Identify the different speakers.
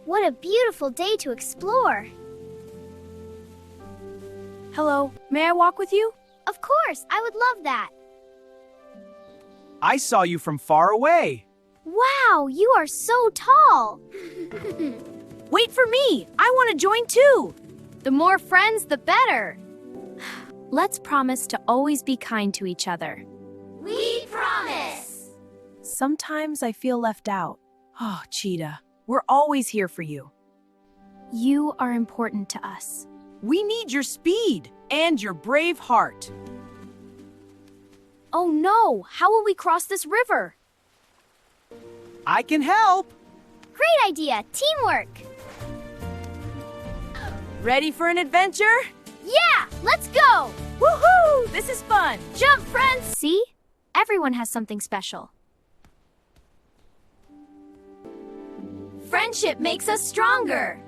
Speaker 1: What a beautiful day to explore.
Speaker 2: Hello, may I walk with you?
Speaker 1: Of course, I would love that.
Speaker 3: I saw you from far away.
Speaker 1: Wow, you are so tall.
Speaker 2: Wait for me! I want to join too!
Speaker 1: The more friends, the better.
Speaker 2: Let's promise to always be kind to each other.
Speaker 1: We promise.
Speaker 2: Sometimes I feel left out. Oh, Cheetah, we're always here for you.
Speaker 1: You are important to us.
Speaker 3: We need your speed and your brave heart.
Speaker 1: Oh no, how will we cross this river?
Speaker 3: I can help.
Speaker 1: Great idea, teamwork.
Speaker 2: Ready for an adventure?
Speaker 1: Yeah, let's go.
Speaker 2: Woohoo! This is fun!
Speaker 1: Jump, friends. See? Everyone has something special.
Speaker 2: Friendship makes us stronger!